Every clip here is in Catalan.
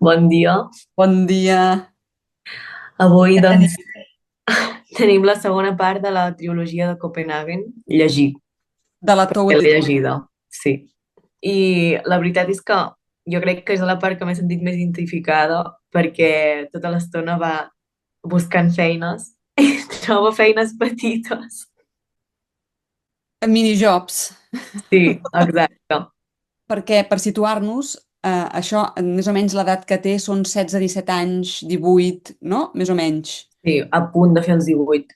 Bon dia. Bon dia. Avui, Què tenim? doncs, tenim la segona part de la trilogia de Copenhagen, llegir, De la que Tower l'he llegida, sí. I la veritat és que jo crec que és la part que m'he sentit més identificada perquè tota l'estona va buscant feines i troba feines petites. Minijobs. Sí, exacte. Perquè, per situar-nos, això, més o menys l'edat que té són 16, 17 anys, 18, no? Més o menys. Sí, a punt de fer els 18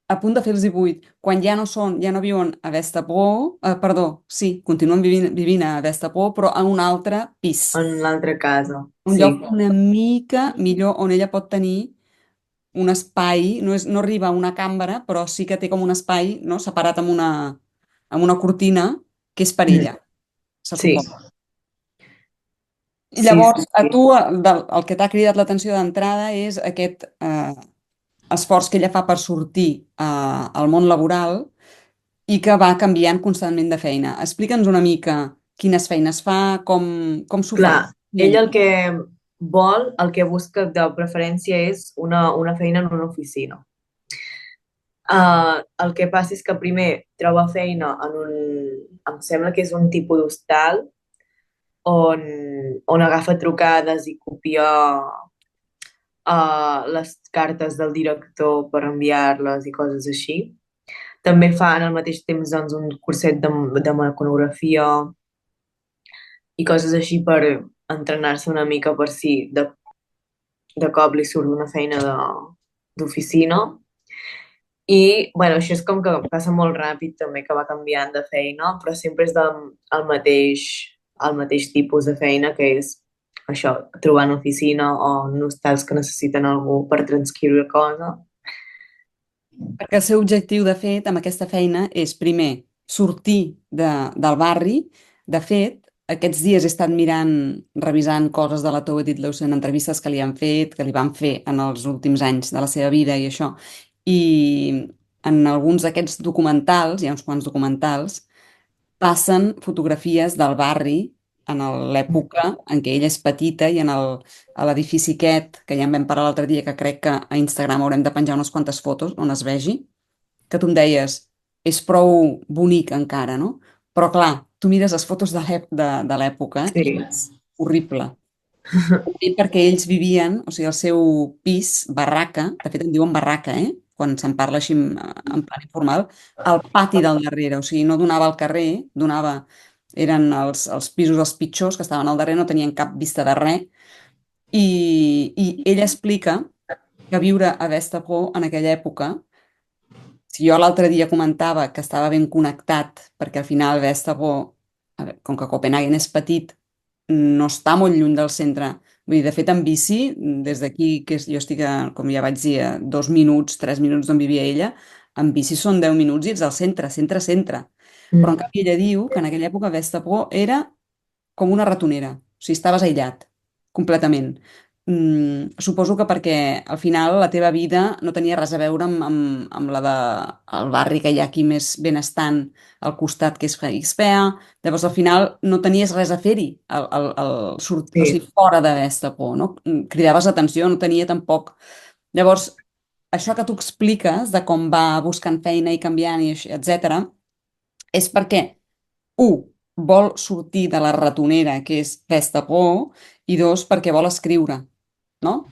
A punt de fer els 18. Quan ja no són, ja no viuen a Vestapó, perdó, sí, continuen vivint a Vestapó, però en un altre pis. en l'altra casa, Un sí. lloc una mica millor on ella pot tenir un espai, no arriba a una càmera, però sí que té com un espai, no?, separat amb una cortina que és per Mm, ella, se sí, suposa. I sí, sí, llavors, a sí. tu el que t'ha cridat l'atenció d'entrada és aquest esforç que ella fa per sortir al món laboral i que va canviant constantment de feina. Explica'ns una mica quines feines fa, com s'ho fa. Clar, ell Ella. el que vol, el que busca de preferència és una feina en una oficina. El que passa és que primer troba feina en un, em sembla que és un tipus d'hostal on agafa trucades i copia les cartes del director per enviar-les i coses així. També fa en el mateix temps doncs, un curset de mecanografia i coses així per entrenar-se una mica per si de cop li surt una feina d'oficina. I, bueno, això és com que passa molt ràpid també, que va canviant de feina, però sempre és el mateix tipus de feina, que és això, trobar una oficina o en hostals que necessiten algú per transcriure cosa. Perquè el seu objectiu, de fet, amb aquesta feina és, primer, sortir del barri. De fet, aquests dies he estat mirant, revisant coses de la Tove Ditlevsen, entrevistes que li han fet, que li van fer en els últims anys de la seva vida i això. I en alguns d'aquests documentals, hi ha uns quants documentals, passen fotografies del barri en l'època en què ella és petita i a l'edifici aquest, que ja en vam parlar l'altre dia, que crec que a Instagram haurem de penjar unes quantes fotos on es vegi, que tu em deies, és prou bonic encara, no? Però clar, tu mires les fotos de l'època Sí, i és horrible. I perquè ells vivien, o sigui, el seu pis, barraca, de fet en diuen barraca, quan se'n parla així en plan informal, al pati del darrere, o sigui, no donava al carrer, eren els pisos els pitjors que estaven al darrere, no tenien cap vista de res, i ella explica que viure a Vestapó en aquella època, si jo l'altre dia comentava que estava ben connectat, perquè al final Vestapó, a veure, com que Copenhaguen és petit, no està molt lluny del centre. Vull dir, de fet, en bici, des d'aquí, jo estic, com ja vaig dir, a 2 minuts, 3 minuts d'on vivia ella, en bici són 10 minuts i ets al centre, centre, centre. Però en mm, canvi ella diu que en aquella època Vestapó era com una ratonera, o sigui, estaves aïllat, completament. Suposo que perquè al final la teva vida no tenia res a veure amb la de el barri que hi ha aquí més benestant al costat, que és Frederiksberg. Llavors, al final, no tenies res a fer-hi, o sí. sigui, fora d'haver por, no? Cridaves l'atenció, no tenia tampoc. Llavors, això que tu expliques de com va buscant feina i canviant i etc., és perquè, u, vol sortir de la ratonera, que és pesta por, i dos, perquè vol escriure, no?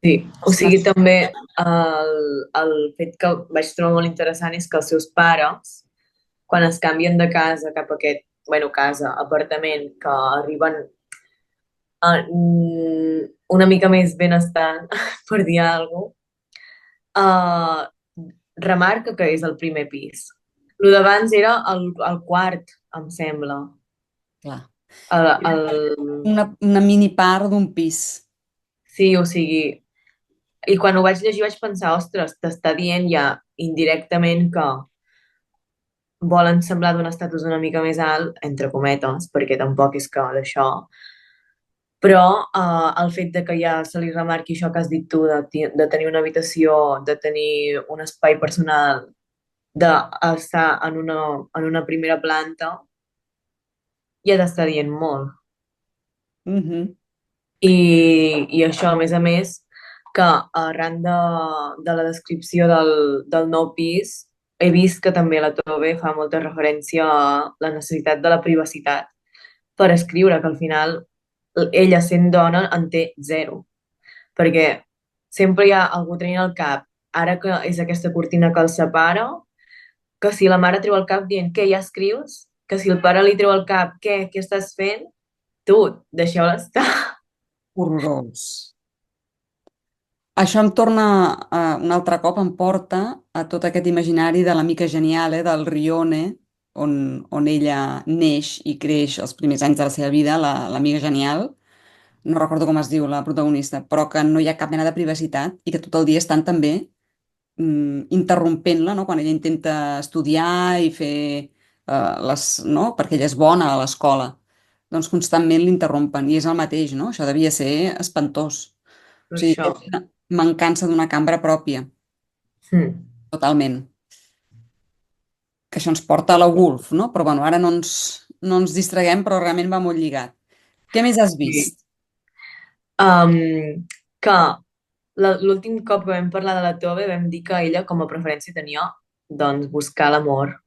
Sí, o Una- sigui, també el fet que vaig trobar molt interessant és que els seus pares, quan es canvien de casa cap a aquest, bueno, casa, apartament, que arriben a una mica més benestant, per dir alguna cosa, remarca que és el primer pis. Lo d'abans era el quart, em sembla. Clar. El, el... Una mini part d'un pis. Sí, o sigui, i quan ho vaig llegir vaig pensar, ostres, t'està dient ja indirectament que volen semblar d'un estatus una mica més alt, entre cometes, perquè tampoc és que d'això, però el fet de que ja se li remarqui això que has dit tu, de tenir una habitació, de tenir un espai personal, d'estar en una primera planta, ja t'està dient molt. Mhm. I això, a més, que arran de la descripció del nou pis, he vist que també la Tove fa molta referència a la necessitat de la privacitat per escriure, que al final ella, sent dona, en té zero, perquè sempre hi ha algú tenint al cap, ara que és aquesta cortina que els separa, que si la mare treu el cap dient, què, ja escrius? Que si el pare li treu el cap, què estàs fent? Tu, deixeu-la estar. Horrorós. Això em torna, un altre cop em porta a tot aquest imaginari de l'amica genial, del Rione, on ella neix i creix els primers anys de la seva vida, l'amiga genial, no recordo com es diu la protagonista, però que no hi ha cap mena de privacitat i que tot el dia estan també interrompent-la, no? Quan ella intenta estudiar i fer no? Perquè ella és bona a l'escola, doncs constantment l'interrompen i és el mateix, no? Això devia ser espantós. Per O sigui, això. té una mancança d'una cambra pròpia, Mm. totalment. Que això ens porta a la Wolf, no? Però bueno, ara no ens distraguem, però realment va molt lligat. Què més has Sí. vist? Que l'últim cop que vam parlar de la Tove vam dir que ella com a preferència tenia doncs buscar l'amor,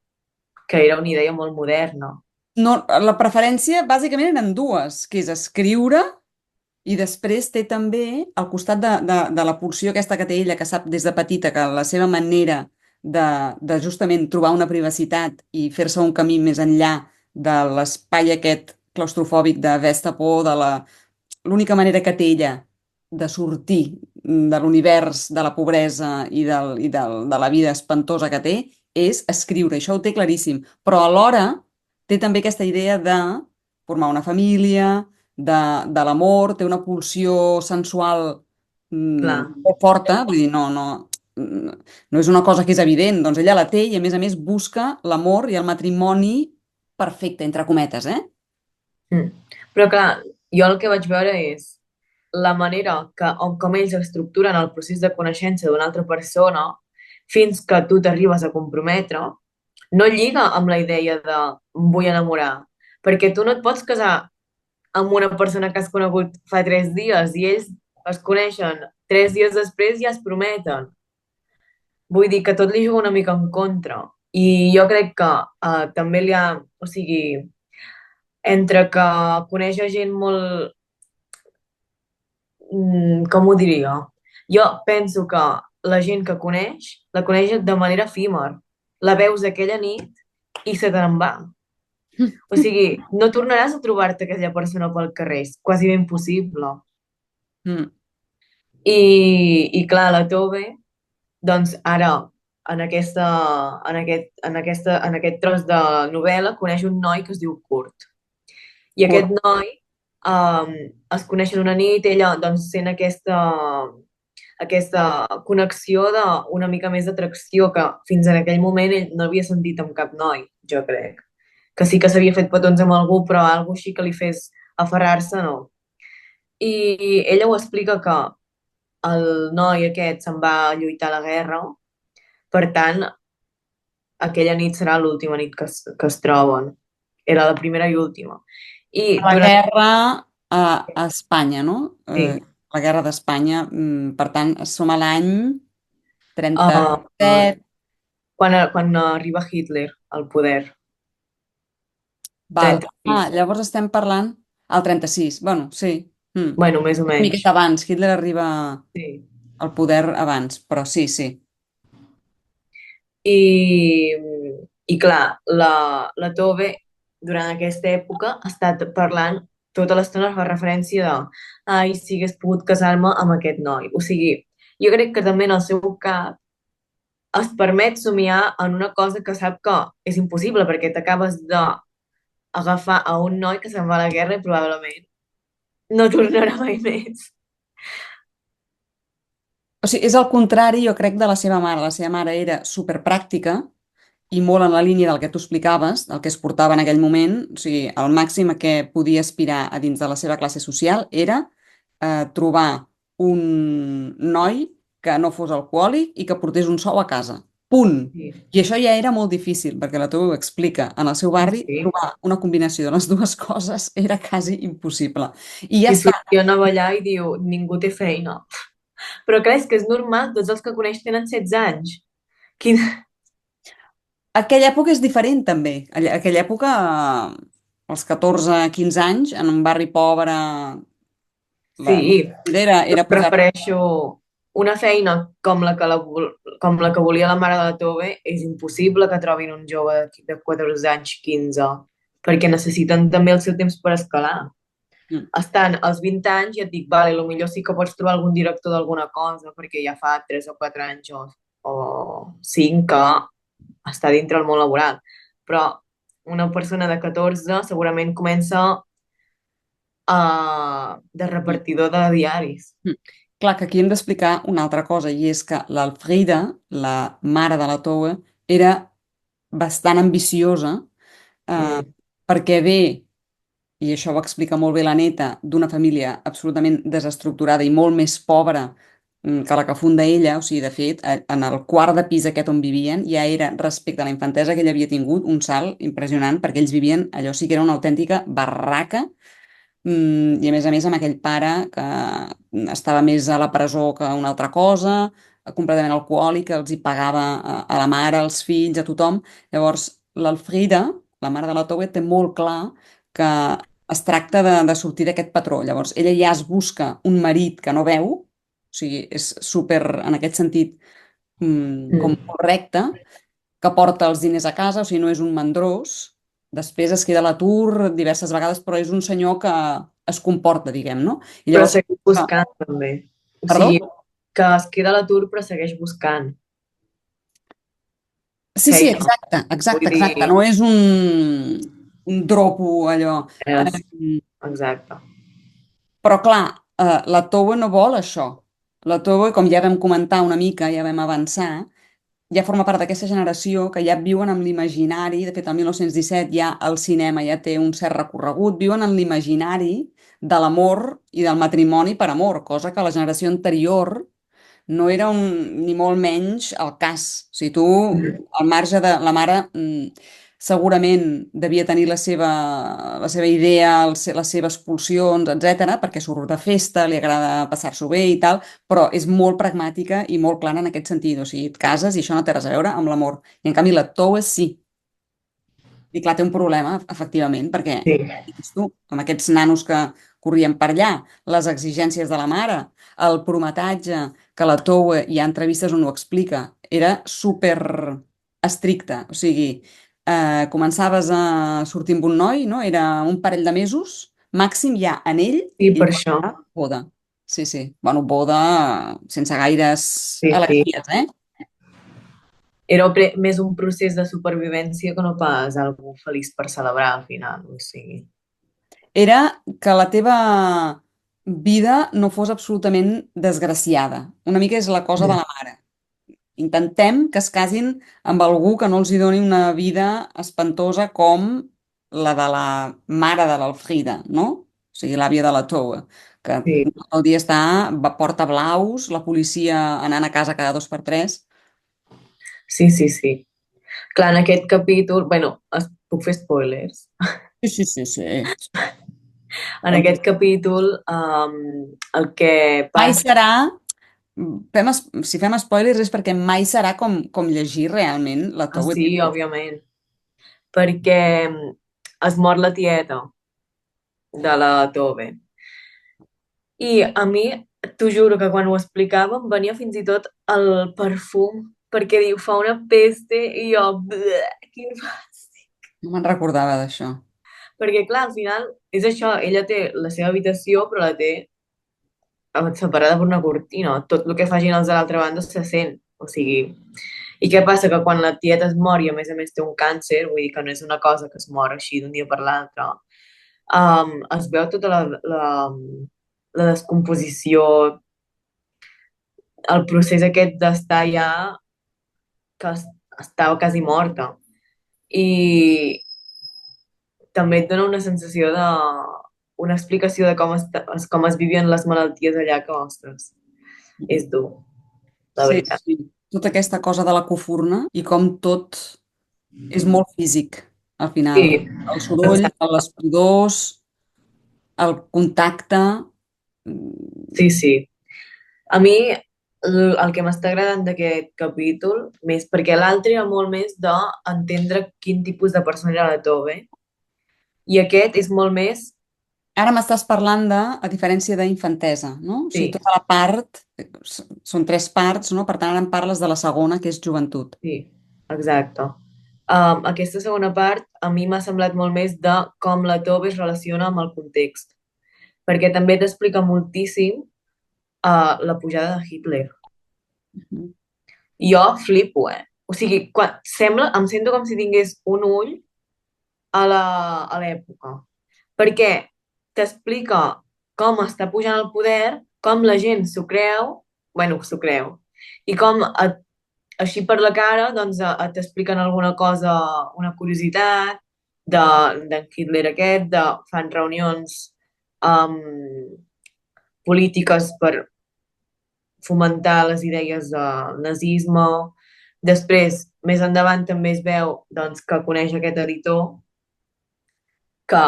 que era una idea molt moderna. No, la preferència bàsicament eren dues, que és escriure i després té també al costat de la pulsió aquesta que té ella, que sap des de petita que la seva manera de justament trobar una privacitat i fer-se un camí més enllà de l'espai aquest claustrofòbic d'haver-se por de l'única manera que té ella de sortir de l'univers de la pobresa de la vida espantosa que té és escriure, això ho té claríssim, però alhora té també aquesta idea de formar una família, de l'amor, té una pulsió sensual Clar. molt forta, vull dir, no és una cosa que és evident, doncs ella la té i a més busca l'amor i el matrimoni perfecte, entre cometes, eh? Mm. Però clar, jo el que vaig veure és la manera com ells estructuren el procés de coneixença d'una altra persona fins que tu t'arribes a comprometre, no lliga amb la idea de "em vull enamorar", perquè tu no et pots casar amb una persona que has conegut fa 3 dies i ells es coneixen 3 dies després i ja es prometen. Vull dir que tot li juga una mica en contra. I jo crec que també li ha... O sigui, entre que coneix a gent molt... com ho diria? Jo penso que la gent que coneix, la coneix de manera efímer. La veus aquella nit i se te'n va. O sigui, no tornaràs a trobar-te aquella persona pel carrer, és quasi ben impossible. Mm. I clar, la Tove, doncs ara, en aquest tros de novel·la, coneix un noi que es diu Kurt. I aquest Curt. noi um, es coneixen una nit, ella doncs sent aquesta connexió d'una mica més d'atracció que fins en aquell moment ell no havia sentit amb cap noi, jo crec. Que sí que s'havia fet petons amb algú, però algú així que li fes aferrar-se, no. I ella ho explica que el noi aquest se'n va a lluitar a la guerra, per tant, aquella nit serà l'última nit que es troben. Era la primera i última. I La durant... guerra a Espanya, no? Sí, La guerra d'Espanya, per tant, som a l'any uh, 37. quan arriba Hitler al poder, Val. 36. Llavors estem parlant al 36. Bueno, sí. Bueno, més o Una menys. miqueta abans. Hitler arriba Sí. al poder abans, però sí, sí. I, i clar, la Tove durant aquesta època ha estat parlant tota l'estona, fa referència de ai, si hagués pogut casar-me amb aquest noi. O sigui, jo crec que també en el seu cap es permet somiar en una cosa que sap que és impossible perquè t'acabes d'agafar a un noi que se'n va a la guerra i probablement no tornarà mai més. O sigui, és el contrari, jo crec, de la seva mare. La seva mare era superpràctica i molt en la línia del que tu explicaves, del que es portava en aquell moment. O sigui, el màxim a què podia aspirar a dins de la seva classe social era trobar un noi que no fos alcohòlic i que portés un sou a casa. punt. Sí, I això ja era molt difícil, perquè la teva ho explica. En el seu barri, sí. trobar una combinació de les dues coses era quasi impossible. I ja I està. sortia a allà i diu, ningú té feina. Però clar, és que és normal, tots els que coneix tenen 16 anys. Quin... Aquella època és diferent, també. Aquella època, als 14, 15 anys, en un barri pobre, la Sí, vida era posar... prefereixo una feina com la que volia la mare de la Tove. És impossible que trobin un jove de 14 anys, 15, perquè necessiten també el seu temps per escalar. Mm. Estan als 20 anys i et dic, vale, potser sí que pots trobar algun director d'alguna cosa, perquè ja fa 3 o 4 anys o 5 que està dintre el món laboral. Però una persona de 14 segurament comença de repartidor de diaris. Mm. Clar, que aquí hem d'explicar una altra cosa, i és que l'Alfrida, la mare de la Toua, era bastant ambiciosa, eh, Mm. perquè ve, i això ho explica molt bé la neta, d'una família absolutament desestructurada i molt més pobra que la que funda ella. O sigui, de fet, en el quart de pis aquest on vivien ja era, respecte a la infantesa que ella havia tingut, un salt impressionant, perquè ells vivien, allò sí que era una autèntica barraca. I a més amb aquell pare que estava més a la presó que una altra cosa, completament alcohòlic, que els hi pagava a la mare, als fills, a tothom. Llavors, l'Alfrida, la mare de la Towe, té molt clar que es tracta de sortir d'aquest patró. Llavors, ella ja es busca un marit que no veu, o sigui, és súper, en aquest sentit, com Mm. correcte, que porta els diners a casa, o sigui, no és un mandrós. Després es queda a l'atur diverses vegades, però és un senyor que es comporta, diguem, no? I Però llavors, segueix buscant, també. O perdó? sigui, que es queda a l'atur però segueix buscant Sí, sí, feina. exacte, Vull exacte, exacte. dir, No és un dropo, allò. és... Exacte. Però clar, la Towe no vol això. La Towe, com ja vam comentar una mica, ja vam avançar, ja forma part d'aquesta generació que ja viuen amb l'imaginari. De fet, el 1917 ja el cinema ja té un cert recorregut, viuen en l'imaginari de l'amor i del matrimoni per amor, cosa que la generació anterior no era ni molt menys el cas. O sigui, tu, Mm. al marge de la mare, segurament devia tenir la seva idea, les seves pulsions, etc, perquè surt de festa, li agrada passar-s'ho bé i tal, però és molt pragmàtica i molt clara en aquest sentit. O sigui, et cases i això no té res a veure amb l'amor. I en canvi la Towe sí. I clar, té un problema, efectivament, perquè Sí, dius tu, amb aquests nanos que corrien per allà, les exigències de la mare, el prometatge, que la Towe, hi ha entrevistes on ho explica, era super estricte. O sigui, començaves a sortir amb un noi, no? Era un parell de mesos, màxim ja anell sí, i per llavors això. ja boda. Sí, sí. Bueno, boda sense gaires Sí, sí. alegries, eh? Era més un procés de supervivència que no pas algú feliç per celebrar al final. O sigui, Era que la teva vida no fos absolutament desgraciada. Una mica és la cosa de mm. la mare. Intentem que es casin amb algú que no els hi doni una vida espantosa com la de la mare de l'Alfrida, no? O sigui, l'àvia de la Toa, que Sí, el dia està, porta blaus, la policia anant a casa cada 2 per 3. sí, sí, sí. Clar, en aquest capítol, bueno, puc fer spoilers. Sí, sí, sí, sí. En aquest capítol, el que Mai passa... serà si fem spoilers és perquè mai serà com llegir realment la Ah, Towe. sí, òbviament. Perquè es mor la tieta de la Tove. I a mi, t'ho juro que quan ho explicàvem venia fins i tot el perfum, perquè diu, fa una peste, i jo, bleh, quin fàstic. No me'n recordava d'això. Perquè clar, al final és això, ella té la seva habitació, però la té separada per una cortina. Tot el que facin els de l'altra banda se sent. O sigui, i què passa? Que quan la tieta es mor i a més té un càncer, vull dir que no és una cosa que es mor així d'un dia per l'altre, es veu tota la descomposició, el procés aquest d'estar ja que estava quasi morta. I també et dona una sensació de... una explicació de com es vivien les malalties allà, que, ostres, és dur, la Sí, veritat. sí. tota aquesta cosa de la cofurna i com tot és molt físic, al final. Sí, El soroll, exacte. les pudors, el contacte... mm, Sí, sí. A mi el que m'està agradant d'aquest capítol, més perquè l'altre era molt més d'entendre quin tipus de persona era la Tove, i aquest és molt més, Ara m'estàs parlant de, a diferència d'Infantesa, no? O sigui, sí, tota la part, són tres parts, no? Per tant, ara em parles de la segona, que és joventut. sí, exacte. Aquesta segona part a mi m'ha semblat molt més de com la Tove es relaciona amb el context, perquè també t'explica moltíssim la pujada de Hitler. Mhm. Jo flipo, eh? O sigui, em sento com si tingués un ull a l'època, perquè t'explica com està pujant el poder, com la gent s'ho creu, i com així per la cara doncs, t'expliquen alguna cosa, una curiositat d'en Hitler aquest, fan reunions um, polítiques per fomentar les idees del nazisme. Després, més endavant també es veu doncs, que coneix aquest editor que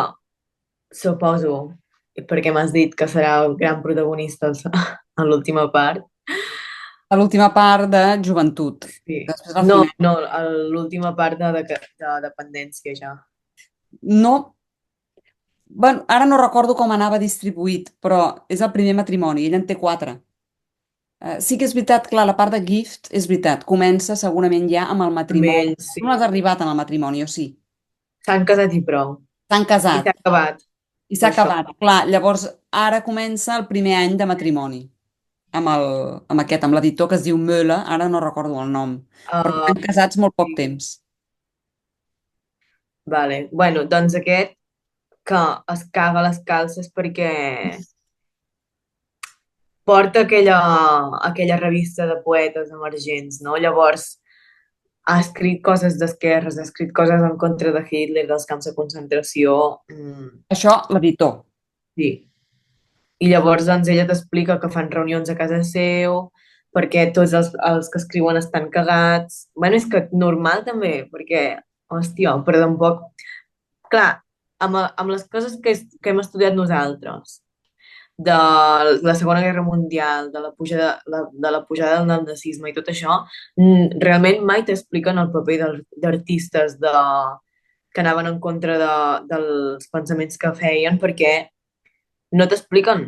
suposo, perquè m'has dit que serà el gran protagonista en l'última part. A l'última part de joventut. Sí. Després, al No, final, no, l'última part de dependència ja. no, bueno, ara no recordo com anava distribuït, però és el primer matrimoni, ell en té quatre. Sí que és veritat, clar, la part de Gift, és veritat, comença segurament ja amb el Amb matrimoni. ell, Tu sí. no has arribat en el matrimoni, o sí? S'han casat i prou. S'han I s'ha casat acabat, i s'ha això. acabat. Clar, llavors ara comença el primer any de matrimoni amb amb l'editor que es diu Möller, ara no recordo el nom, però Uh, estan casats molt poc sí. temps. Vale. Bueno, doncs aquest que es caga les calces perquè porta aquella revista de poetes emergents, no? Llavors ha escrit coses d'esquerres, ha escrit coses en contra de Hitler, dels camps de concentració. Això, l'editor. Sí. I llavors doncs ella t'explica que fan reunions a casa seu perquè tots els que escriuen estan cagats. Bueno, és que normal també, perquè, hòstia, però tampoc... Clar, amb les coses que hem estudiat nosaltres, de la Segona Guerra Mundial, de la pujada del nazisme i tot això, realment mai t'expliquen el paper d'artistes que anaven en contra dels pensaments que feien perquè no t'expliquen.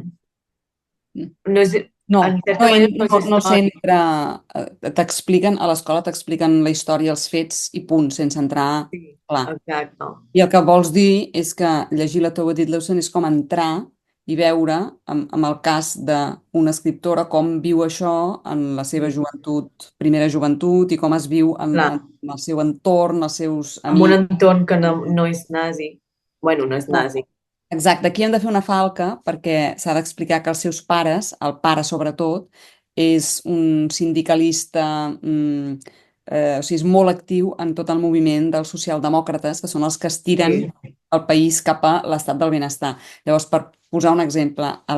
No és, No, en certa manera no és no històric. sempre t'expliquen, a l'escola t'expliquen la història, els fets i punt, sense entrar... Sí, Clar. exacte. I el que vols dir és que llegir la Tove Ditlevsen és com entrar i veure, amb el cas d'una escriptora, com viu això en la seva Mm, joventut, primera joventut, i com es viu clar, en el seu entorn, els seus amb un amics. entorn que no és nazi. Bueno, no és nazi. Exacte, aquí hem de fer una falca perquè s'ha d'explicar que els seus pares, el pare sobretot, és un sindicalista, o sigui, és molt actiu en tot el moviment dels socialdemòcrates, que són els que estiren Sí. el país cap a l'estat del benestar. Llavors, per posar un exemple, a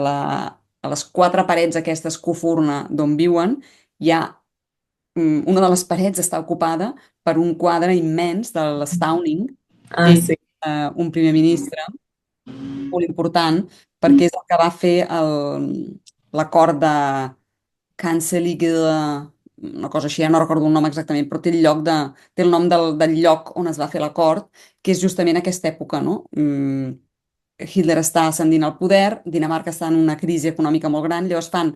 les quatre parets aquestes cofurna d'on viuen, hi ha una de les parets està ocupada per un quadre immens de l'Stauning, Ah, que és sí. un primer ministre molt important perquè és el que va fer l'acord de Cancelige, una cosa així, ja no recordo el nom exactament, però té el nom del lloc on es va fer l'acord, que és justament aquesta època, no? Hitler està ascendint al poder, Dinamarca està en una crisi econòmica molt gran, llavors fan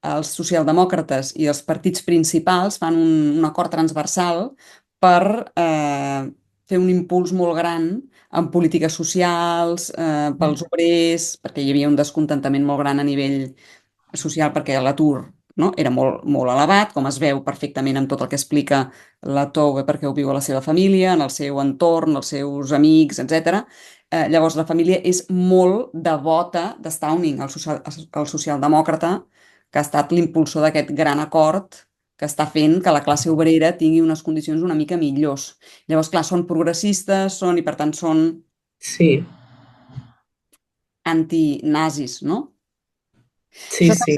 els socialdemòcrates i els partits principals fan un acord transversal per fer un impuls molt gran en polítiques socials, pels obrers, perquè hi havia un descontentament molt gran a nivell social perquè l'atur, no? Era molt, molt elevat, com es veu perfectament amb tot el que explica la Tove perquè ho viu a la seva família, en el seu entorn, els seus amics, etc. Llavors la família és molt devota de Stauning, el socialdemòcrata, que ha estat l'impulsor d'aquest gran acord que està fent que la classe obrera tingui unes condicions una mica millors. Llavors, clar, són progressistes, i per tant són Sí, antinazis, no? sí, sí.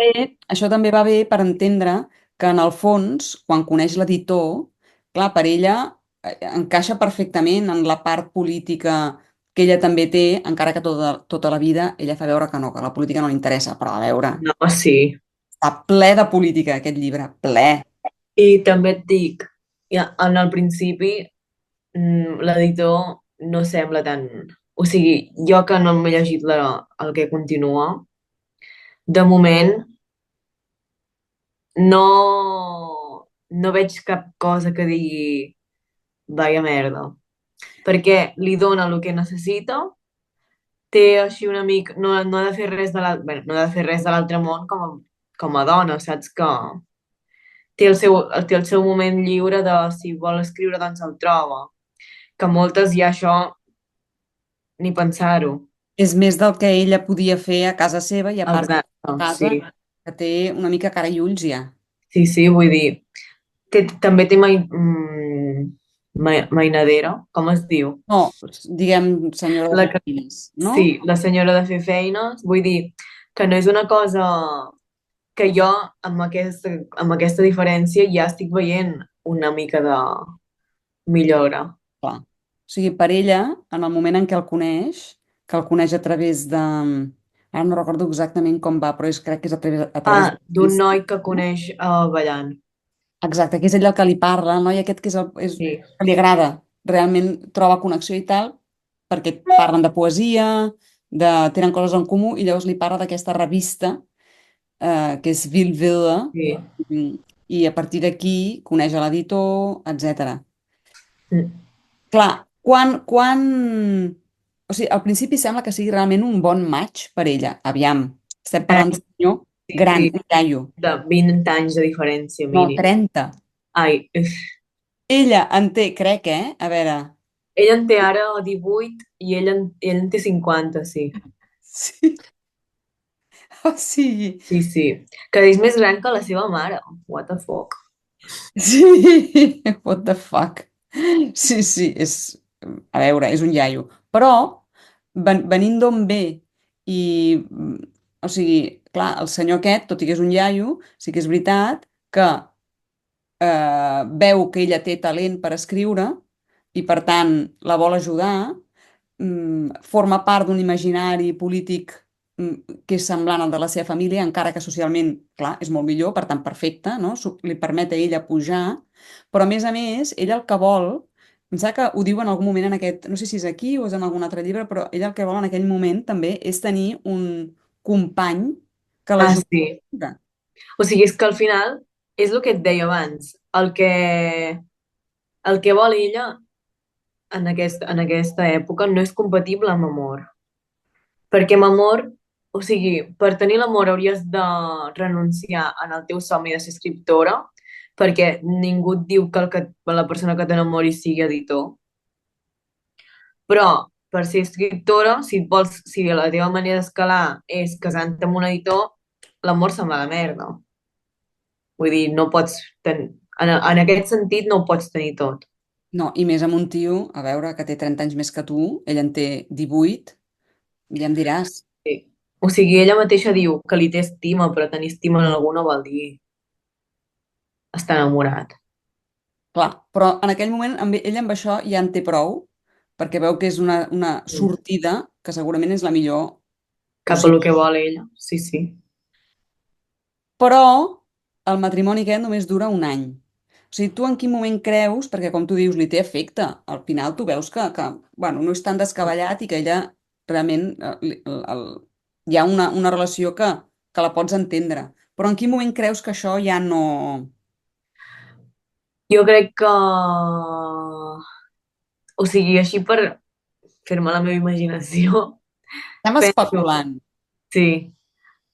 Això també va bé per entendre que en el fons, quan coneix l'editor, clar, per ella encaixa perfectament en la part política que ella també té, encara que tota la vida ella fa veure que no, que la política no li interessa, però a veure, No, sí. està ple de política aquest llibre, ple. I també et dic, ja, en el principi l'editor no sembla tan... O sigui, jo que no m'he llegit el que continua, de moment no veig cap cosa que digui vaya merda. Perquè li dona el que necessita, té així una mica... No ha de fer res no ha de fer res de l'altre món com a dona, saps que té el seu moment lliure de si vol escriure doncs el troba. Que moltes ja això ni pensar-ho. És més del que ella podia fer a casa seva i a part Exacte, a casa, sí. que té una mica cara i ulls ja. Sí, sí, vull dir, també té mainadera, com es diu? No, diguem senyora La de que, feines, no? sí, la senyora de fer feines, vull dir que no és una cosa que jo amb aquesta diferència ja estic veient una mica de millora. Clar. O sigui, per ella, en el moment en què el coneix, que el coneix a través de... Ara no recordo exactament com va, però crec que és a través Ah, d'un d'Insta, noi que no? coneix ballant. Exacte, que és ell el que li parla, el noi aquest que Sí, que li agrada, realment troba connexió i tal, perquè parlen de poesia, tenen coses en comú, i llavors li parla d'aquesta revista, que és Ville, sí. i a partir d'aquí coneix a l'editor, etc. Mm. Clar, o sigui, al principi sembla que sigui realment un bon match per ella. Aviam, estem parlant d'un senyor Sí, gran, sí, un iaio. de 20 anys de diferència No, mínim. 30. Ai, Ella en té, crec, a veure... ell en té ara 18 i ell en té 50, sí. Sí, o sigui... Sí, sí. Que és més gran que la seva mare. What the fuck. Sí, what the fuck. Sí, sí, a veure, és un iaio. Però, venint d'on ve i, o sigui, clar, el senyor aquest, tot i que és un iaio, sí que és veritat que veu que ella té talent per escriure i, per tant, la vol ajudar, forma part d'un imaginari polític que és semblant al de la seva família, encara que socialment, clar, és molt millor, per tant, perfecte, no? Li permet a ella pujar, però a més, ella el que vol, em sembla que ho diu en algun moment en aquest, no sé si és aquí o és en algun altre llibre, però ella el que vol en aquell moment també és tenir un company que Ah, l'ajudi. sí. O sigui, és que al final és el que et deia abans. El que vol ella en aquesta època no és compatible amb amor. Perquè amb amor, o sigui, per tenir l'amor hauries de renunciar en el teu somni de ser escriptora, perquè ningú et diu que la persona que t'enamori sigui editor. Però per ser escriptora, si la teva manera d'escalar és casant-te amb un editor, l'amor se'n va a la merda. Vull dir, no pots en aquest sentit no ho pots tenir tot. No, i més amb un tio, a veure, que té 30 anys més que tu, ell en té 18, ja em diràs. Sí. O sigui, ella mateixa diu que li té estima, però tenir estima en algú no vol dir estar enamorat. Clar, però en aquell moment ell amb això ja en té prou, perquè veu que és una Mm. sortida que segurament és la millor Cap a lo possible. que vol ella. Sí, sí. Però el matrimoni aquest només dura un any. O sigui, tu en quin moment creus, perquè com tu dius, li té efecte, al final tu veus que bueno, no és tan descabellat i que ella realment hi ha una relació que la pots entendre. Però en quin moment creus que això ja no... Jo crec que... O sigui, així per fer-me la meva imaginació, Estem penso, especulant. sí,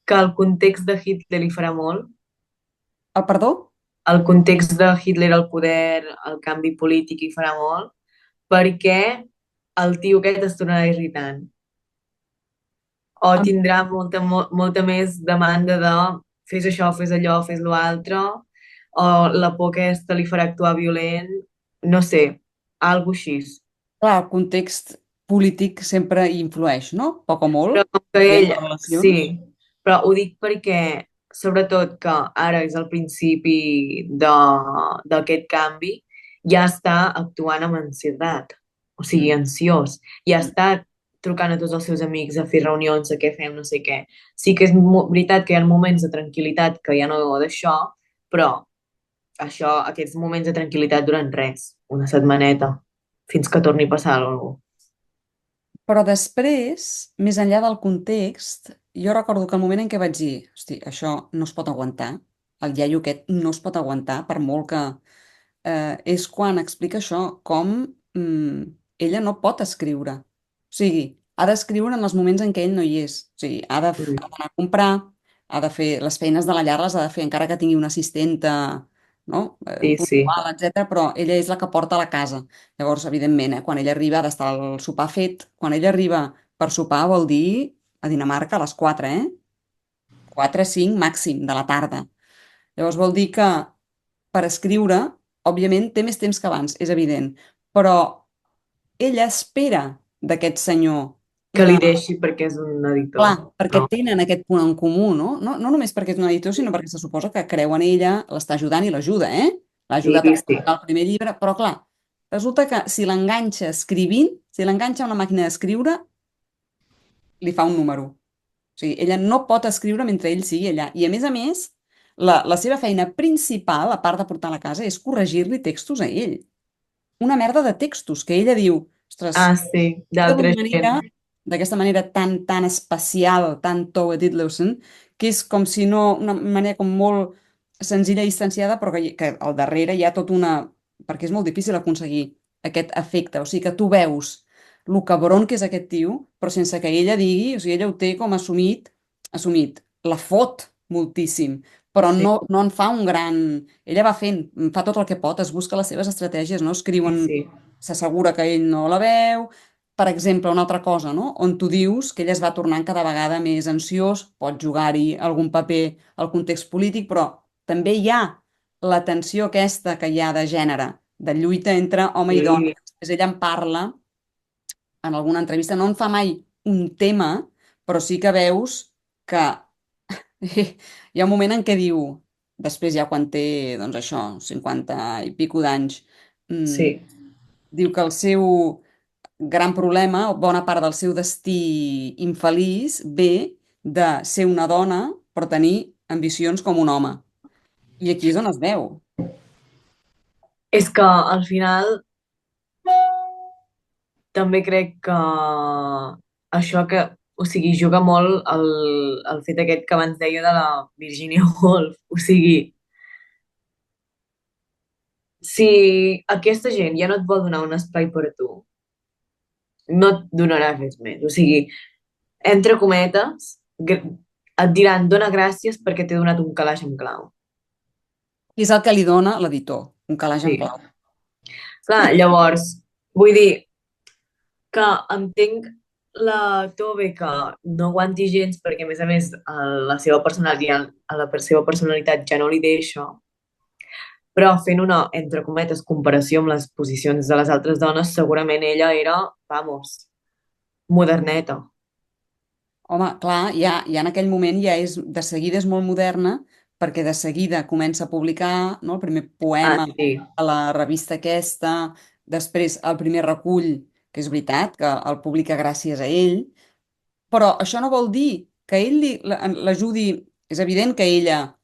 que el context de Hitler li farà molt. El perdó? El context de Hitler al poder, el canvi polític hi farà molt, perquè el tio aquest es tornarà irritant. O tindrà molta més demanda de fes això, fes allò, fes l'altre, o la por aquesta li farà actuar violent, no sé, algo així. Clar, el context polític sempre hi influeix, no? Poc o molt, Però com que depèn ell, de les sí, relacions. però ho dic perquè sobretot que ara és el principi d'aquest canvi, ja està actuant amb ansietat, o sigui, ansiós, ja està trucant a tots els seus amics a fer reunions, a què fem, no sé què. Sí que és veritat que hi ha moments de tranquil·litat que ja no d'això, però això, aquests moments de tranquil·litat duren res, una setmaneta, fins que torni a passar alguna cosa. Però després, més enllà del context, jo recordo que el moment en què vaig dir, hosti, això no es pot aguantar, el iaio aquest no es pot aguantar, per molt que... és quan explica això, com mm, ella no pot escriure. O sigui, ha d'escriure en els moments en què ell no hi és. O sigui, Mm. ha d'anar a comprar, ha de fer les feines de la llar, les ha de fer encara que tingui una assistenta, no? Sí, sí, Puntual, etc. Però ella és la que porta a la casa. Llavors, evidentment, quan ella arriba ha d'estar el sopar fet. Quan ella arriba per sopar vol dir a Dinamarca a les 4, 4, 5 màxim de la tarda. Llavors vol dir que per escriure, òbviament, té més temps que abans, és evident, però ella espera d'aquest senyor que que, li deixi perquè és un editor. clar, perquè No, tenen aquest punt en comú, no? No només perquè és un editor, sinó perquè se suposa que creu en ella, l'està ajudant i l'ajuda, eh? L'ha sí, ajudat a sí, publicar el primer llibre, però clar, resulta que si l'enganxa escrivint, si l'enganxa a una màquina d'escriure, li fa un número. O sigui, ella no pot escriure mentre ell sigui allà. I a més, la seva feina principal, a part de portar a la casa, és corregir-li textos a ell. Una merda de textos que ella diu, ostres, ah, sí, que d'altra gent. d'aquesta manera tan especial, tan Tove Ditlevsen, que és com si no, una manera com molt senzilla i distanciada, però que al darrere hi ha tot una... perquè és molt difícil aconseguir aquest efecte, o sigui que tu veus lo cabron que és aquest tio, però sense que ella digui, o sigui, ella ho té com assumit, la fot moltíssim, però Sí, no en fa un gran... Ella va fent, fa tot el que pot, es busca les seves estratègies, no? sí, Escriuen, sí, s'assegura que ell no la veu, per exemple, una altra cosa, no? On tu dius que ell es va tornant cada vegada més ansiós, pot jugar-hi algun paper al context polític, però també hi ha la tensió aquesta que hi ha de gènere, de lluita entre home i dona. sí, Després ella en parla en alguna entrevista, no en fa mai un tema, però sí que veus que hi ha un moment en què diu, després ja quan té, doncs això, 50 i pico d'anys, mm, sí. diu que el seu gran problema, o bona part del seu destí infeliç, ve de ser una dona però tenir ambicions com un home. I aquí és on es veu. És que al final també crec que això que, o sigui, juga molt el fet aquest que abans deia de la Virginia Woolf. O sigui, si aquesta gent ja no et vol donar un espai per a tu, no et donarà res més. O sigui, entre cometes, et diran dona gràcies perquè t'he donat un calaix amb clau. I és el que li dona l'editor, un calaix Sí. amb clau. Clar, llavors, vull dir que entenc la Tove que no aguanti gens perquè, a més, la seva personalitat, a la seva personalitat ja no li deixa, però fent una, entre cometes, comparació amb les posicions de les altres dones, segurament ella era, vamos, moderneta. Home, clar, ja en aquell moment ja és, de seguida és molt moderna, perquè de seguida comença a publicar, no, el primer Ah, poema sí, a la revista aquesta, després el primer recull, que és veritat, que el publica gràcies a ell, però això no vol dir que ell l'ajudi, és evident que ella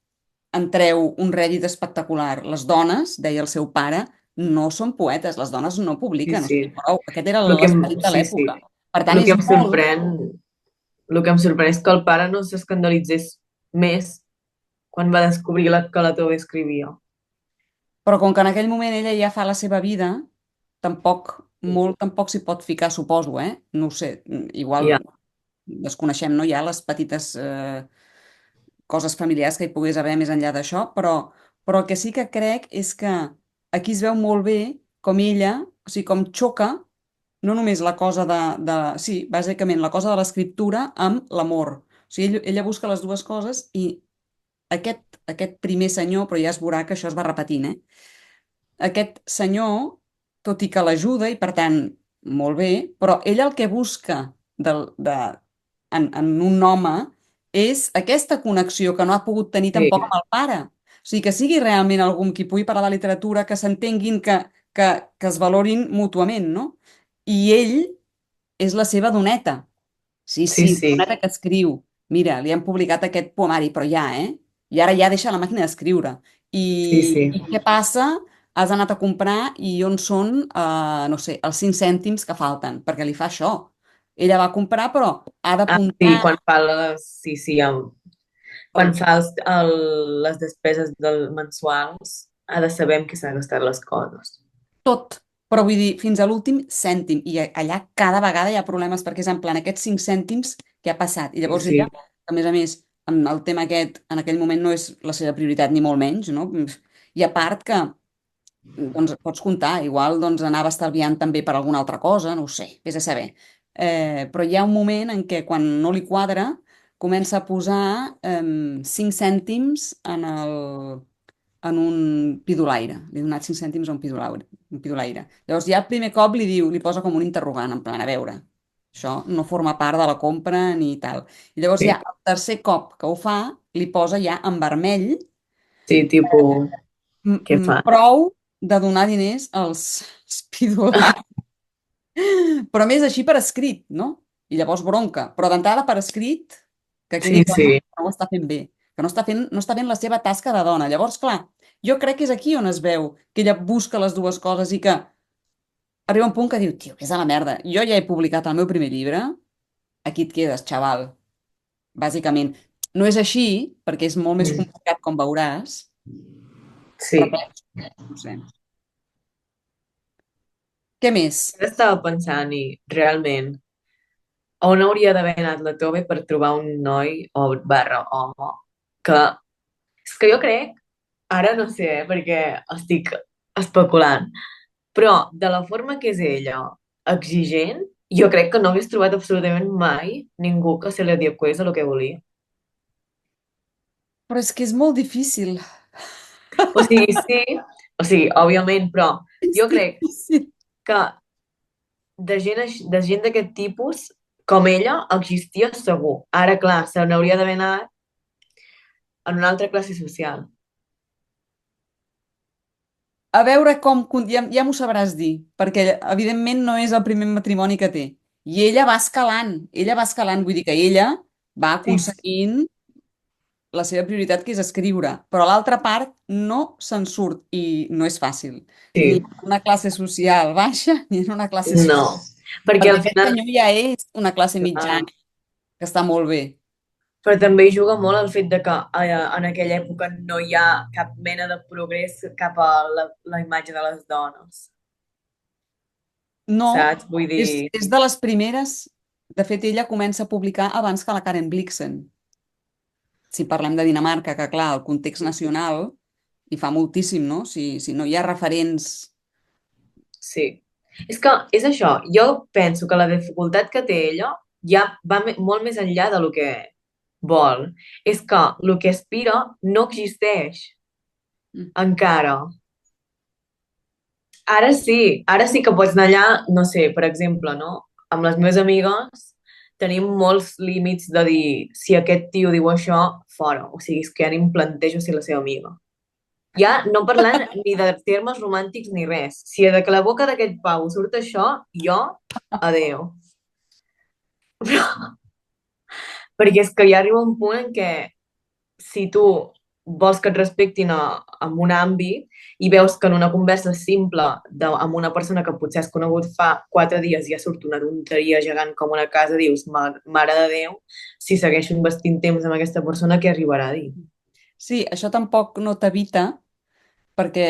en treu un rèdit espectacular. Les dones, deia el seu pare, no són poetes, les dones no sí, publiquen, o sí. sigui, prou, aquest era El que l'esperit de sí, sí. l'època. Per tant, El que és em molt... sorprèn, el que em sorprèn és que el pare no s'escandalitzés més quan va descobrir que la Tove escrivia. Però com que en aquell moment ella ja fa la seva vida, tampoc s'hi pot ficar, suposo, eh? No ho sé, igual Ja, desconeixem, no, ja les petites coses familiars que hi pogués haver més enllà d'això, però el que sí que crec és que aquí es veu molt bé com ella, o sigui, com xoca no només la cosa sí, bàsicament la cosa de l'escriptura amb l'amor. O sigui, ella busca les dues coses i aquest primer senyor, però ja es veurà que això es va repetint, aquest senyor, tot i que l'ajuda, i per tant, molt bé, però ell el que busca en un home és aquesta connexió que no ha pogut tenir sí, tampoc amb el pare. O sigui, que sigui realment algú amb qui pugui parlar de literatura, que s'entenguin, que es valorin mútuament, no? I ell és la seva doneta. Sí, sí, sí, sí, una doneta que escriu. Mira, li han publicat aquest poemari, però ja, eh? I ara ja deixa la màquina d'escriure. sí, I, sí. I què passa? Has anat a comprar i on són, no sé, els 5 cèntims que falten, perquè li fa això. Ella va comprar, però ha Ah, sí, d'apuntar quan fa les... Sí, sí, quan el fa les despeses mensuals, ha de saber en què s'ha gastat les coses. tot. Però vull dir, fins a l'últim cèntim. I allà cada vegada hi ha problemes perquè és en plan aquests 5 cèntims que ha passat. I Sí, llavors ella, sí. a més, amb el tema aquest, en aquell moment no és la seva prioritat ni molt menys, no? I a part que, doncs, pots comptar, igual doncs, anava estalviant també per alguna altra cosa, no ho sé, vés a saber. Però hi ha un moment en què quan no li quadra comença a posar 5 cèntims en un pidolaire. Li he donat 5 cèntims a un pidolaire. Un pidolaire. Llavors ja el primer cop li posa com un interrogant, en plan, a veure, això no forma part de la compra ni tal. I llavors ja Sí, el tercer cop que ho fa, li posa ja en vermell sí, tipus, què fa? prou de donar diners als pidolaires. Però més així per escrit, no? I llavors bronca. Però d'entrada per escrit, que Sí, quedi clar sí, que no ho està fent bé, que no està fent la seva tasca de dona. Llavors, clar, jo crec que és aquí on es veu que ella busca les dues coses i que arriba un punt que diu, tio, que és a la merda. Jo ja he publicat el meu primer llibre, aquí et quedes, xaval. Bàsicament. No és així, perquè és molt més mm, complicat, com veuràs, però sí. no sé. Què més? Ara estava pensant i realment, on hauria d'haver anat la Tove per trobar un noi o barra home que... És que jo crec, ara no sé, perquè estic especulant, però de la forma que és ella, exigent, jo crec que no hagués trobat absolutament mai ningú que se li adequés a el que volia. Però és que és molt difícil. O sigui, sí, o sigui, òbviament, però És jo crec difícil. que de gent d'aquest tipus, com ella, existia segur. Ara, clar, se n'hauria d'haver anat en una altra classe social. A veure com... Ja m'ho sabràs dir, perquè evidentment no és el primer matrimoni que té. I ella va escalant, vull dir que ella va Sí, sí. aconseguint la seva prioritat, que és escriure, però l'altra part no se'n surt i no és fàcil. Ni Sí. en una classe social baixa ni en una classe No, social. perquè Perquè al aquest final, senyor ja és una classe clar, mitjana, que està molt bé. però també hi juga molt el fet de que en aquella època no hi ha cap mena de progrés cap a la imatge de les dones, No, saps? Vull dir, és de les primeres. De fet, ella comença a publicar abans que la Karen Blixen. Si parlem de Dinamarca, que clar, el context nacional hi fa moltíssim, no? Si no hi ha referents... sí. És que és això, jo penso que la dificultat que té ella ja va molt més enllà de lo que vol. És que el que aspira no existeix Mm. encara. Ara sí que pots anar allà, no sé, per exemple, no? Amb les meves amigues tenim molts límits de dir si aquest tio diu això, fora. O sigui, és que ja ni em plantejo ser la seva amiga. Ja no parlant ni de termes romàntics ni res. Si de que la boca d'aquest pau surt això, jo, adeu. Perquè és que ja arriba un punt en què si tu vols que et respectin en un àmbit i veus que en una conversa simple amb una persona que potser has conegut fa 4 dies ja surt una tonteria gegant com una casa, dius, Mare de Déu, si segueixo investint temps amb aquesta persona, què arribarà a dir? Sí, això tampoc no t'evita, perquè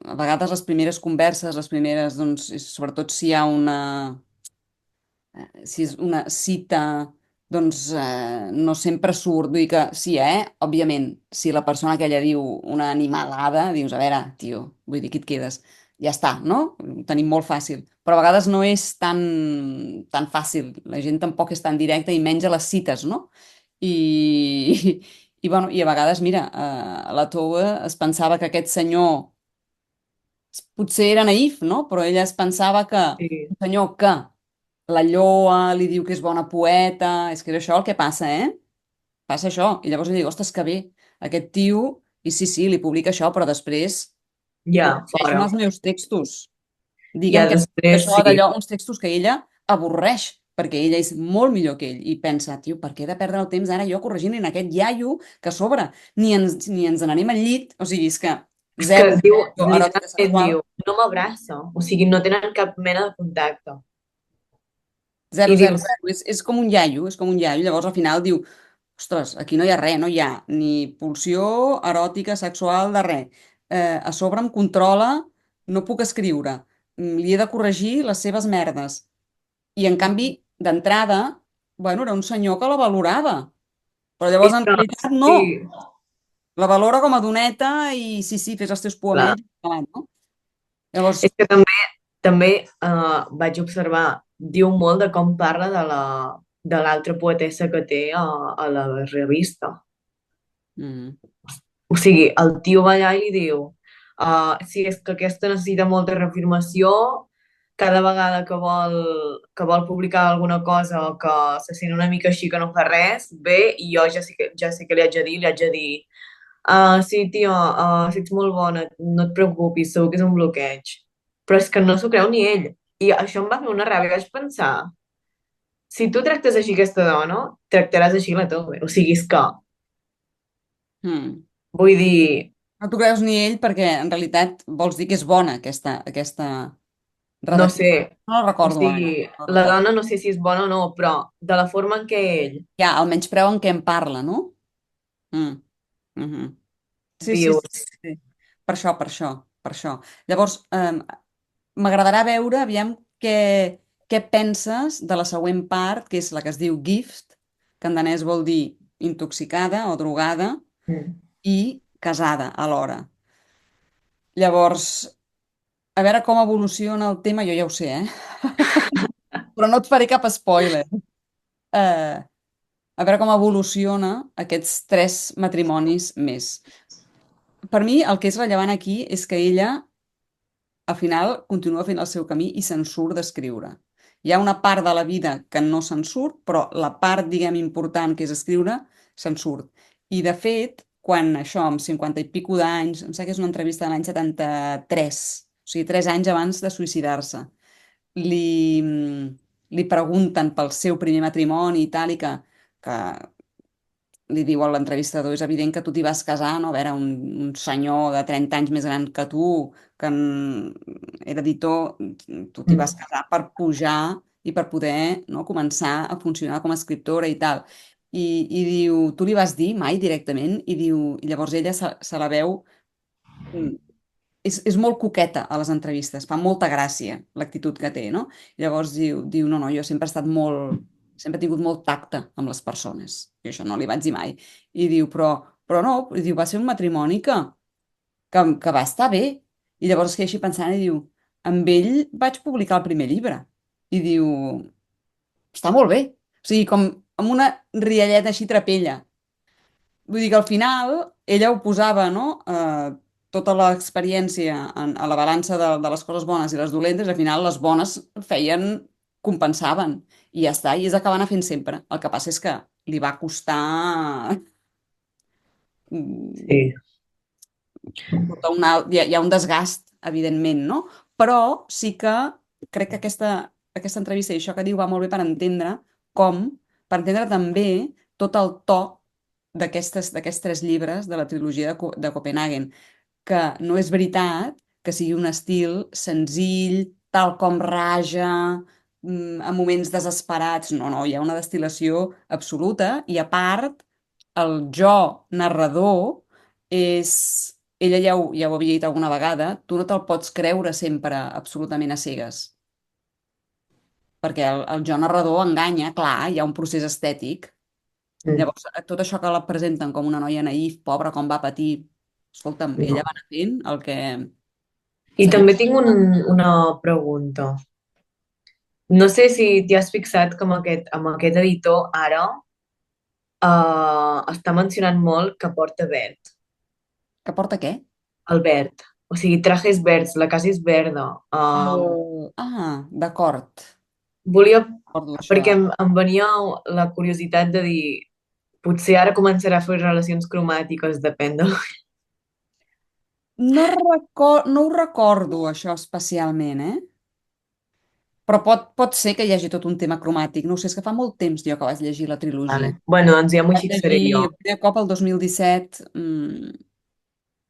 a vegades les primeres converses, les primeres, doncs, sobretot si hi ha si és una cita, doncs no sempre surt. Vull dir que sí, òbviament, si la persona que ella diu una animalada, dius, a veure, tio, vull dir, aquí et quedes. Ja està, no? Ho tenim molt fàcil. Però a vegades no és tan fàcil. La gent tampoc és tan directa i menys a les cites, no? I, bueno, i a vegades, mira, la Toua es pensava que aquest senyor potser era naïf, no? Però ella es pensava que Sí, un senyor que la lloa, li diu que és bona poeta, és que és això el que passa, eh? passa això. I llavors li dic, ostres, que bé, aquest tio, i sí, sí, li publica això, però després Ja, llegeixen fora. els meus textos. Ja Digue'm que després això sí. d'allò, uns textos que ella avorreix, perquè ella és molt millor que ell, i pensa, tio, per què he de perdre el temps ara jo corregint en aquest iaio que a sobre ni ens n'anem al llit, o sigui, és que És que zero diu, eròtica literalment sexual, diu, no m'abraça. O sigui, no tenen cap mena de contacte. zero, I zero, dius, zero, és com un iaio, és com un iaio, llavors al final diu, ostres, aquí no hi ha res, no hi ha ni pulsió eròtica, sexual, de res. A sobre em controla, no puc escriure, li he de corregir les seves merdes. I en canvi, d'entrada, bueno, era un senyor que la valorava, però llavors és en que, realitat no, sí, la valora com a doneta i sí, sí, fes els teus clar. poemells, no? Llavors, És que també vaig observar, diu molt de com parla de l'altra poetessa que té a la revista. mm, O sigui, el tio va allà i li diu, sí, és que aquesta necessita molta reafirmació, cada vegada que vol publicar alguna cosa o que se sent una mica així que no fa res, bé, i jo ja sé que li haig de dir, sí, tio, si ets molt bona, no et preocupis, segur que és un bloqueig. Però és que no s'ho creu ni ell. I això em va fer una ràbia, vaig pensar, si tu tractes així aquesta dona, tractaràs així la teva. O sigui, és que, mm. vull dir, No t'ho creus ni ell perquè en realitat vols dir que és bona aquesta no redacció. sé, No la o recordo ara, sigui, no la la recordo. dona no sé si és bona o no, però de la forma en què ell Ja, el menyspreu en què em parla, no? Mm. Mhm. Sí, sí, sí, dius, sí. Per això, per això, per això. Llavors, m'agradarà veure, aviam, què penses de la següent part, que és la que es diu gift, que en danès vol dir intoxicada o drogada, mm, i casada alhora. Llavors, a veure com evoluciona el tema, jo ja ho sé, però no et faré cap spoiler. Eh, a veure com evoluciona aquests 3 matrimonis més. Per mi, el que és rellevant aquí és que ella al final continua fent el seu camí i se'n surt d'escriure. Hi ha una part de la vida que no se'n surt, però la part, diguem, important, que és escriure, se'n surt. I, de fet, quan això, amb 50 i pico d'anys, em sembla que és una entrevista de l'any 73, o sigui, 3 anys abans de suïcidar-se, li, li pregunten pel seu primer matrimoni i tal, i que li diu a l'entrevistador, és evident que tu t'hi vas casar, no? A veure, un senyor de 30 anys més gran que tu, que era editor, tu t'hi vas mm, casar per pujar i per poder, no, començar a funcionar com a escriptora i tal. I diu, tu li vas dir mai directament? I diu, i llavors ella se la veu, mm, és molt coqueta a les entrevistes, fa molta gràcia l'actitud que té, no? Llavors diu, no, no, jo sempre he estat sempre he tingut molt tacte amb les persones. I això no li vaig dir mai. I diu, però no, i diu, va ser un matrimoni que va estar bé. I llavors es queda així pensant i diu, amb ell vaig publicar el primer llibre. I diu, està molt bé. O sigui, com amb una rialleta així trapella. Vull dir que al final ella ho posava, no? Tota l'experiència a la balança de les coses bones i les dolentes, al final les bones compensaven. I ja està, i és el que va anar fent sempre. El que passa és que li va costar mm, sí, hi ha un desgast, evidentment, no? Però sí que crec que aquesta entrevista i això que diu va molt bé per entendre també tot el to d'aquests 3 llibres de la trilogia de Copenhagen, que no és veritat que sigui un estil senzill, tal com raja, en moments desesperats. No, no, hi ha una destil·lació absoluta i, a part, el jo narrador és... Ella ja ho havia dit alguna vegada, tu no te'l pots creure sempre absolutament a cegues, perquè el jo narrador enganya, clar, hi ha un procés estètic. mm, Llavors, tot això que la presenten com una noia naïf, pobra, com va patir, escolta'm, ella no. va anar fent el que I s'havia... també tinc una pregunta. No sé si t'hi has fixat que amb aquest editor ara està mencionant molt que porta verd, Que porta què? el verd. O sigui, trajes verds, la casa és verda. D'acord. Volia, Recordo això. perquè em venia la curiositat de dir, Potser ara començarà a fer relacions cromàtiques, depèn de... No ho recordo, això especialment, eh? Però pot ser que hi hagi tot un tema cromàtic. No ho sé, és que fa molt temps jo que vaig llegir la trilogia. Vale. Bueno, doncs ja m'ho Vaig fixaré llegir jo. el primer cop el 2017,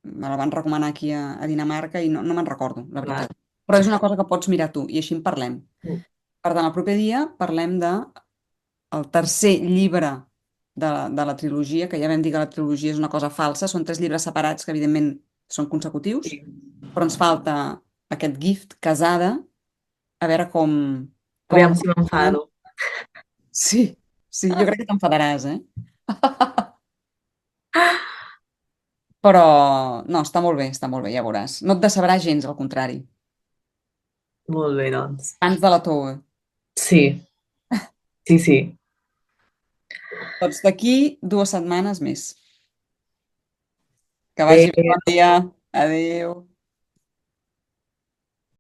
me la van recomanar aquí a Dinamarca i no me'n recordo, la Vale. veritat. Però és una cosa que pots mirar tu i així en parlem. Mm. Per tant, el proper dia parlem de el tercer llibre de la trilogia, que ja vam dir que la trilogia és una cosa falsa, són tres llibres separats que evidentment són consecutius, Sí. però ens falta aquest Gift, Casada, a veure com Aviam si evoluciona. m'enfado. Sí, sí, jo crec que t'enfadaràs, eh? Però no, està molt bé, ja veuràs. No et decebrà gens, al contrari. Molt bé, doncs. Abans de la toga. Sí, sí, sí. Doncs d'aquí 2 setmanes més. Que vagi bé, Bé, bon dia. Adéu.